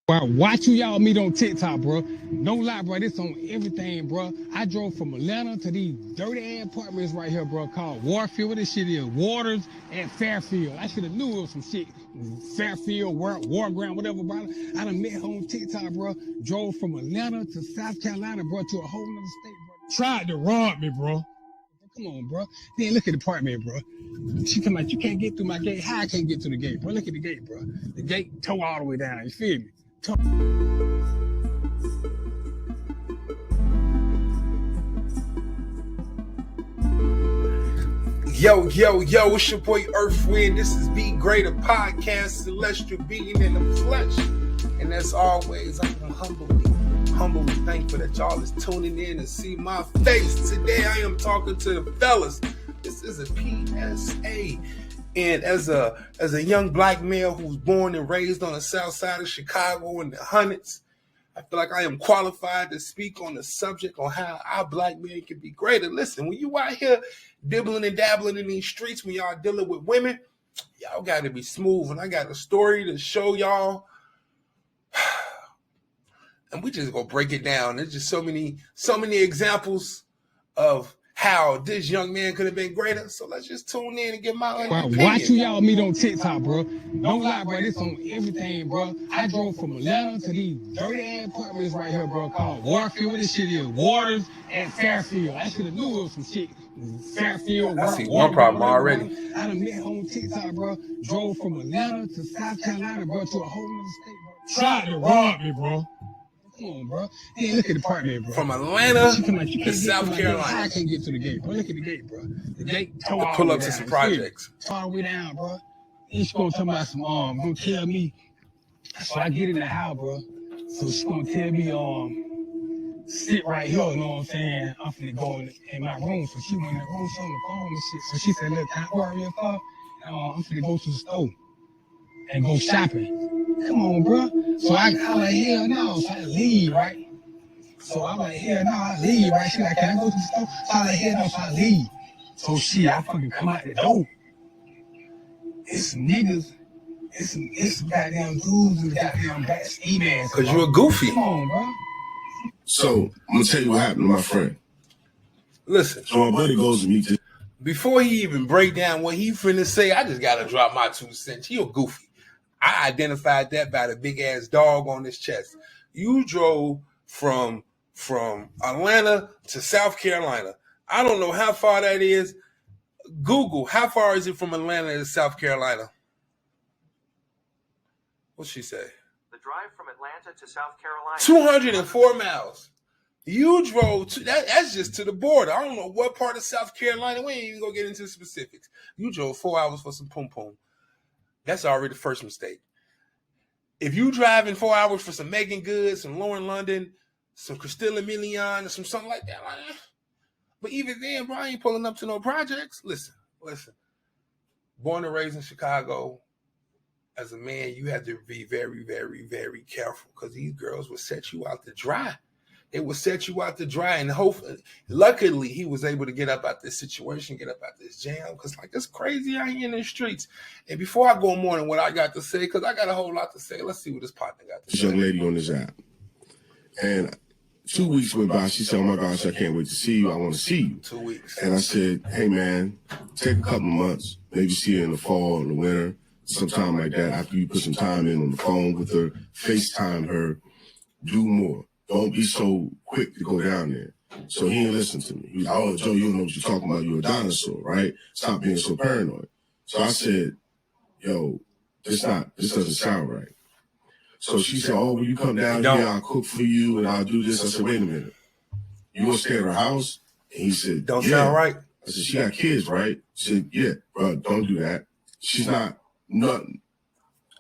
Bro, watch you y'all meet on TikTok, bro. Don't lie, bro. This on everything, bro. I drove from Atlanta to these dirty ass apartments right here, bro, called Warfield. What this shit is? Waters and Fairfield. I should have knew it was some shit. Fairfield, War Ground, whatever, bro. I done met her on TikTok, bro. Drove from Atlanta to South Carolina, bro, to a whole nother state, bro. Tried to rob me, bro. Come on, bro. Then look at the apartment, bro. She come like, you can't get through my gate. How I can't get through the gate, bro? Look at the gate, bro. The gate tore all the way down. You feel me? Yo, it's your boy Earthwind. This is Be Greater Podcast, Celestial Being in the Flesh. And as always, I'm humbly thankful that y'all is tuning in to see my face. Today I am talking to the fellas. This is a PSA. And as a young black male who's born and raised on the south side of Chicago in the hundreds, I feel like I am qualified to speak on the subject on how our black men can be greater. Listen, when you out here dibbling and dabbling in these streets, when y'all dealing with women, y'all got to be smooth. And I got a story to show y'all. And we just gonna break it down. There's just so many examples of how this young man could have been greater. So let's just tune in and get my opinion. Watch you y'all meet on TikTok, bro. Don't lie, bro. This on everything, bro. I drove from Atlanta to these dirty ass apartments right here, bro, called Warfield. What this shit is? Waters and Fairfield. I should have knew it was some shit. Fairfield. I see one problem already. I done met her on TikTok, bro. Drove from Atlanta to South Carolina, bro, to a whole other state, bro. Tried to rob me, bro. Come on, bro. Hey, look at the apartment, bro. From Atlanta like, to South Carolina. I can't get to the gate, bro. Look at the gate, bro. The gate tore all pull the way up to down. some projects. Tore all the way down, bro. And she gonna talk about some gonna tell me. So I get in the house, bro. So she gonna tell me sit right here, you know what I'm saying? I'm finna go in my room. So she went in the room, she on the phone and shit. So she said, look, can I borrow your car? I'm finna go to the store and go shopping. Come on, bro. So I like, hell no. So I leave, right? So I'm like, hell no, I leave, right? She like, can I go to the store? So I like, hell no, so I leave. So I fucking come out the door. It's some niggas, it's some goddamn dudes and goddamn back ski masks. Cause you a goofy. Come on, bro. So I'm gonna tell you what happened to my friend. Listen. So my buddy goes to meet this. Before he even break down what he finna say, I just gotta drop my 2 cents. He a goofy. I identified that by the big ass dog on his chest. You drove from Atlanta to South Carolina. I don't know how far that is. Google, how far is it from Atlanta to South Carolina? What'd she say? The drive from Atlanta to South Carolina. 204 miles. You drove to that's just to the border. I don't know what part of South Carolina. We ain't even gonna get into the specifics. You drove 4 hours for some poom. That's already the first mistake. If you driving 4 hours for some Megan Good, some Lauren London, some Christella Milian, or some something like that, but even then, bro, I ain't pulling up to no projects. Listen. Born and raised in Chicago, as a man, you have to be very, very, very careful because these girls will set you out to dry. It will set you out to dry, and hopefully, luckily, he was able to get up out this situation, get up out this jam, because like it's crazy out here in the streets. And before I go more than what I got to say, because I got a whole lot to say, let's see what this partner got to say. This young lady on this app, and 2 weeks went by. She said, "Oh my gosh, I can't wait to see you. I want to see you." 2 weeks. And I said, "Hey man, take a couple of months, maybe see her in the fall, in the winter, sometime like that. After you put some time in on the phone with her, FaceTime her, do more. Don't be so quick to go down there." So he didn't listen to me. He was like, "Oh, Joe, you don't know what you're talking about. You're a dinosaur, right? Stop being so paranoid." So I said, "Yo, this doesn't sound right." So she said, "Oh, when you come down here, I'll cook for you and I'll do this." I said, "Wait a minute. You gonna stay at her house?" And he said, Don't yeah. sound right. I said, "She got kids, right?" She said, "Yeah, bro, don't do that. She's not nothing.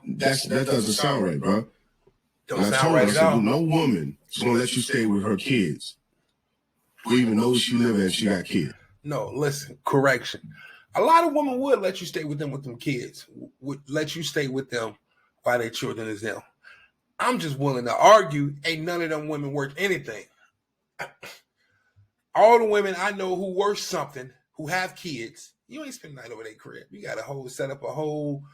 That doesn't sound right, bro." Don't And I sound told her, right I at said, all. "No woman is gonna let you stay with her kids. We even know she live and she got kids." No, listen, correction. A lot of women would let you stay with them kids, would let you stay with them while their children is them. I'm just willing to argue, ain't none of them women worth anything. All the women I know who worth something, who have kids, you ain't spend the night over their crib. You got to set up a whole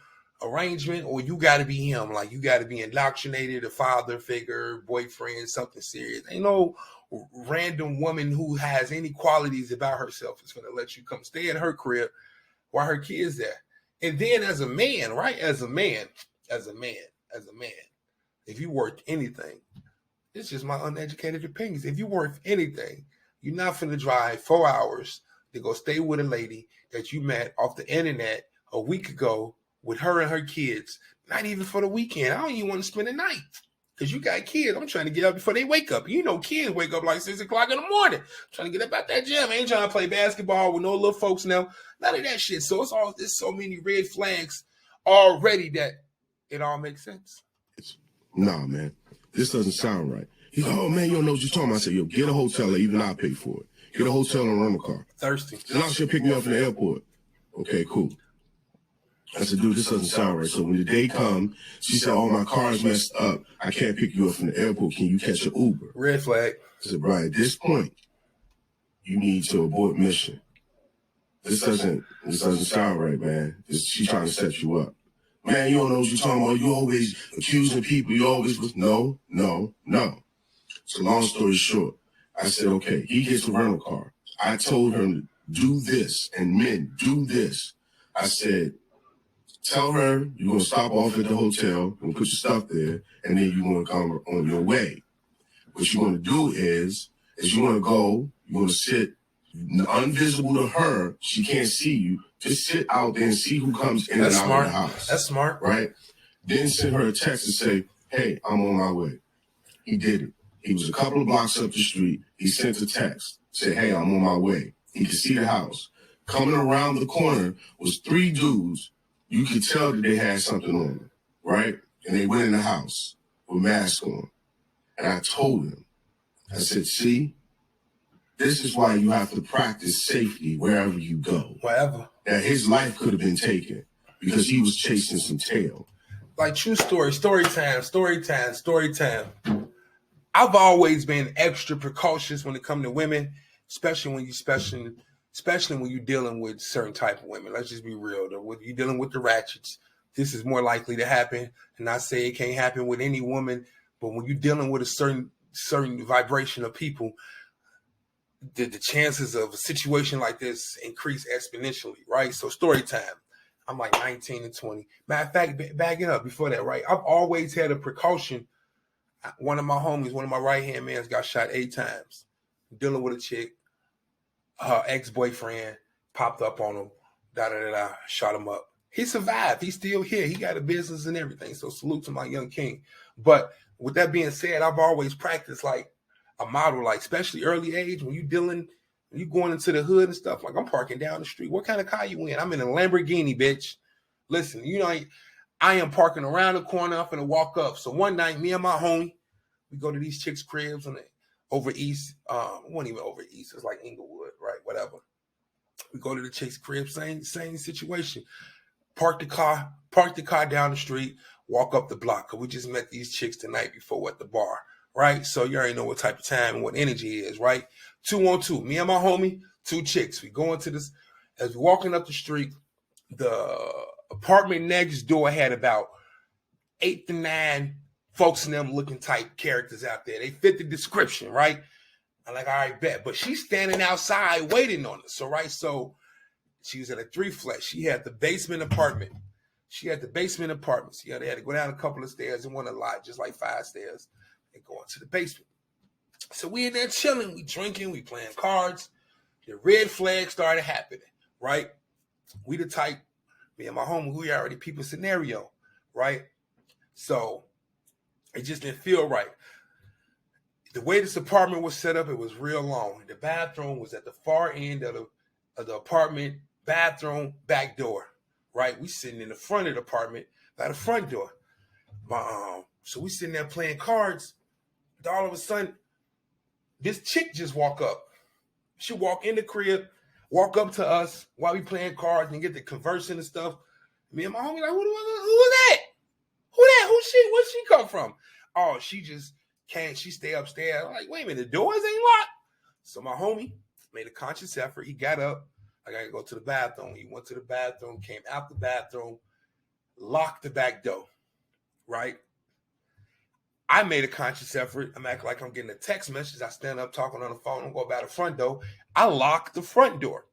arrangement, or you got to be him. Like, you got to be indoctrinated, a father figure, boyfriend, something serious. Ain't no random woman who has any qualities about herself is going to let you come stay at her crib while her kids there. And then as a man, right? As a man, if you worth anything, it's just my uneducated opinions. If you worth anything, you're not finna drive 4 hours to go stay with a lady that you met off the internet a week ago with her and her kids, not even for the weekend. I don't even want to spend the night because you got kids. I'm trying to get up before they wake up. You know, kids wake up like 6 o'clock in the morning. I'm trying to get up out that gym. I ain't trying to play basketball with no little folks now. None of that shit. So there's so many red flags already that it all makes sense. Nah, man, this doesn't sound right. He's like, oh, man, you don't know what you're talking about. I said, yo, get a hotel or even I'll pay for it. Get a hotel and rent a car. Thirsty. And now she'll pick me up from the airport. Okay, cool. I said, dude, this doesn't sound right. So when the day comes, she said, oh, my car's messed up. I can't pick you up from the airport. Can you catch an Uber? Red flag. I said, bro, at this point, you need to abort mission. This doesn't sound right, man. She's trying to set you up. Man, you don't know what you're talking about. You always accusing people. You always was no. So long story short, I said, okay, he gets a rental car. I told him to do this, and men, do this. I said, tell her you're going to stop off at the hotel and put your stuff there, and then you're going to come on your way. What you're going to do is you're going to go, you're going to sit invisible to her. She can't see you. Just sit out there and see who comes in and out of the house. That's smart. Right? Then send her a text and say, hey, I'm on my way. He did it. He was a couple of blocks up the street. He sent a text. Said, hey, I'm on my way. He could see the house. Coming around the corner was 3 dudes. You could tell that they had something on them, right? And they went in the house with masks on. And I told him, I said, see, this is why you have to practice safety wherever you go. Wherever. That his life could have been taken because he was chasing some tail. Like, true story time. I've always been extra precautious when it comes to women, especially when you're dealing with certain type of women. Let's just be real. When you're dealing with the ratchets, this is more likely to happen. And I say it can't happen with any woman, but when you're dealing with a certain vibration of people, the chances of a situation like this increase exponentially, right? So story time. I'm like 19 and 20. Matter of fact, backing up before that, right? I've always had a precaution. One of my homies, one of my right-hand mans got shot 8 times. Dealing with a chick. Her ex-boyfriend popped up on him. Shot him up. He survived. He's still here. He got a business and everything. So salute to my young king. But with that being said, I've always practiced like a model, like especially early age when you going into the hood and stuff. Like, I'm parking down the street. What kind of car you in? I'm in a Lamborghini, bitch. Listen, I am parking around the corner. I'm finna walk up. So one night, me and my homie, we go to these chicks' cribs over east. It wasn't even over east. It's like Inglewood, right? Whatever. We go to the chicks' crib, same situation. Park the car down the street, walk up the block. Cause we just met these chicks the night before at the bar, right? So you already know what type of time and what energy is, right? 2 on 2. Me and my homie, 2 chicks. We go into this, as we're walking up the street, the apartment next door had about 8 to 9 folks in them looking type characters out there. They fit the description, right? I'm like, all right, bet. But she's standing outside waiting on us. So she was at a 3 flat. She had the basement apartment. So they had to go down a couple of stairs and one a lot, just like 5 stairs, and go into the basement. So we in there chilling, we drinking, we playing cards. The red flag started happening, right? We the type, me and my homie, we already people scenario, right? So it just didn't feel right. The way this apartment was set up, it was real long. The bathroom was at the far end of the apartment, bathroom, back door, right? We sitting in the front of the apartment by the front door. So we sitting there playing cards. All of a sudden, this chick just walk up. She walk in the crib, walk up to us while we playing cards and get to conversing and stuff. Me and my homie like, who is that? Who that? Who's she? Where'd she come from? Oh, she just can't. She stay upstairs. I'm like, wait a minute, the doors ain't locked. So my homie made a conscious effort. He got up. I gotta go to the bathroom. He went to the bathroom, came out the bathroom. lock the back door, right? I made a conscious effort. I'm acting like I'm getting a text message. I stand up talking on the phone and go by the front door. I lock the front door.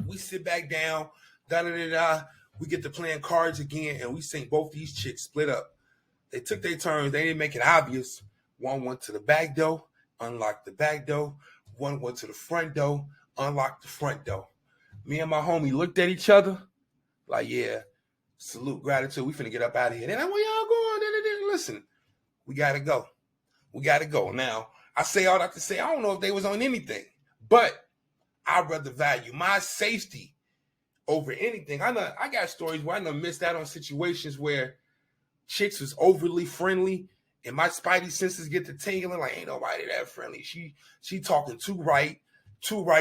We sit back down, da-da-da-da. We get to playing cards again, and we seen both these chicks split up. They took their turns. They didn't make it obvious. One went to the back door, unlocked the back door. One went to the front door, unlocked the front door. Me and my homie looked at each other like, yeah, salute, gratitude. We finna get up out of here. Then where y'all going? Listen, we gotta go. We gotta go. Now, I say all that to say, I don't know if they was on anything, but I'd rather value my safety over anything. I got stories where I done missed out on situations where chicks was overly friendly and my spidey senses get to tingling like, ain't nobody that friendly. She talking too right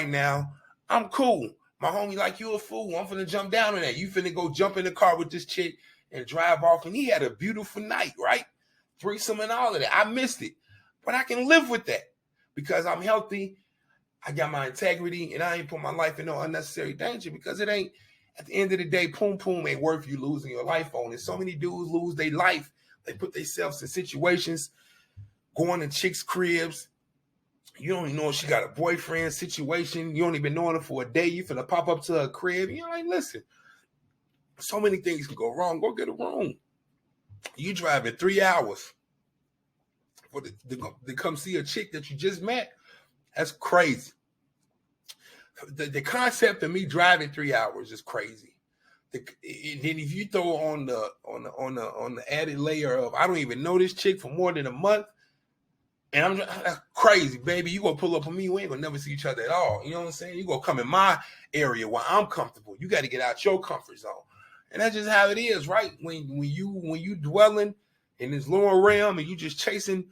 now. I'm cool. My homie like, you a fool. I'm finna jump down on that. You finna go jump in the car with this chick and drive off. And he had a beautiful night, right? Threesome and all of that. I missed it. But I can live with that because I'm healthy. I got my integrity and I ain't put my life in no unnecessary danger because it ain't, at the end of the day, poom ain't worth you losing your life on. And so many dudes lose their life. They put themselves in situations, going to chicks' cribs. You don't even know if she got a boyfriend situation. You don't even know her for a day. You finna pop up to her crib. You're like, listen, so many things can go wrong. Go get a room. You driving 3 hours to come see a chick that you just met. That's crazy. The concept of me driving 3 hours is crazy. Then if you throw on the added layer of I don't even know this chick for more than a month, and that's crazy, baby. You gonna pull up on me, we ain't gonna never see each other at all. You know what I'm saying? You gonna come in my area where I'm comfortable. You got to get out your comfort zone, and that's just how it is, right? When you dwelling in this lower realm and you just chasing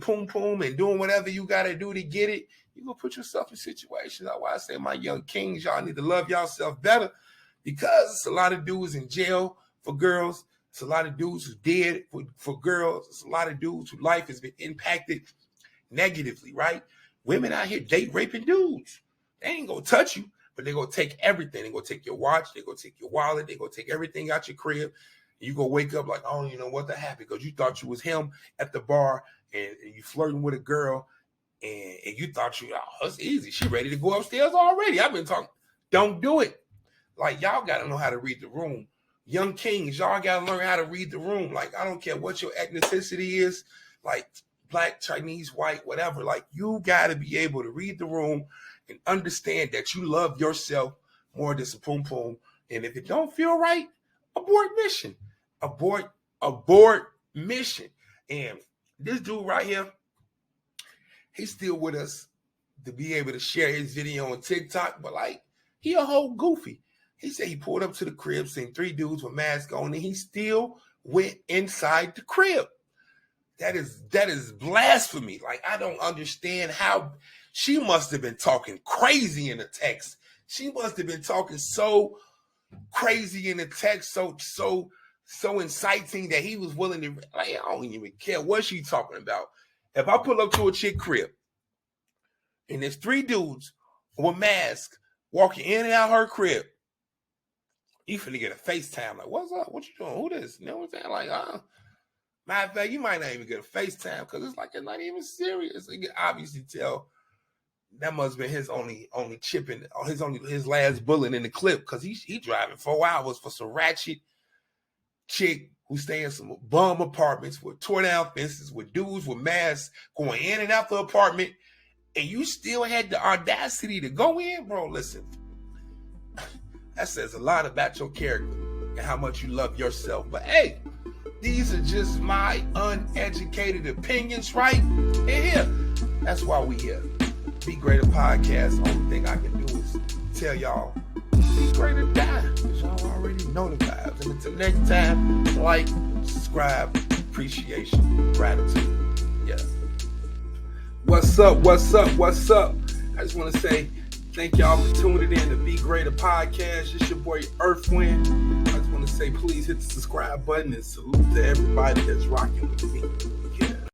poom and doing whatever you gotta do to get it, you gonna put yourself in situations. That's why I say, my young kings, y'all need to love yourself better, because it's a lot of dudes in jail for girls. It's a lot of dudes who dead for girls. It's a lot of dudes whose life has been impacted negatively, right? Women out here date raping dudes. They ain't gonna touch you, but they gonna take everything. They gonna take your watch. They gonna take your wallet. They gonna take everything out your crib. You gonna wake up like, oh, you know what, that happened because you thought you was him at the bar and you flirting with a girl and you thought it's easy. She ready to go upstairs already. I've been talking. Don't do it. Like, y'all gotta know how to read the room. Young kings, y'all gotta learn how to read the room. Like, I don't care what your ethnicity is, like black, Chinese, white, whatever. Like, you gotta be able to read the room and understand that you love yourself more than some poom. And if it don't feel right, abort mission. Abort mission. And this dude right here, he's still with us to be able to share his video on TikTok, but like, he a whole goofy. He said he pulled up to the crib, seen 3 dudes with masks on, and he still went inside the crib. That is blasphemy. Like, I don't understand how she must have been talking crazy in the text. She must have been talking so crazy in the text, so inciting that he was willing to, like, I don't even care what she talking about. If I pull up to a chick crib and there's 3 dudes with masks walking in and out her crib, you finna get a FaceTime. Like, what's up? What you doing? Who this? You know what I'm saying? Like, matter of fact, you might not even get a FaceTime because it's like, it's not even serious. You can obviously tell that must have been his only chip in, his last bullet in the clip, because he driving 4 hours for some ratchet chick who stay in some bum apartments with tore down fences with dudes with masks going in and out the apartment, and you still had the audacity to go in, bro. Listen. That says a lot about your character and how much you love yourself. But hey, these are just my uneducated opinions, right? And here, that's why we here. Be Greater Podcast. Only thing I can do is tell y'all, be greater die. Because y'all already know the vibes. And until next time, like, subscribe, appreciation, gratitude. Yeah. What's up? I just want to say, thank y'all for tuning in to Be Greater Podcast. It's your boy Earthwind. I just want to say, please hit the subscribe button and salute to everybody that's rocking with me.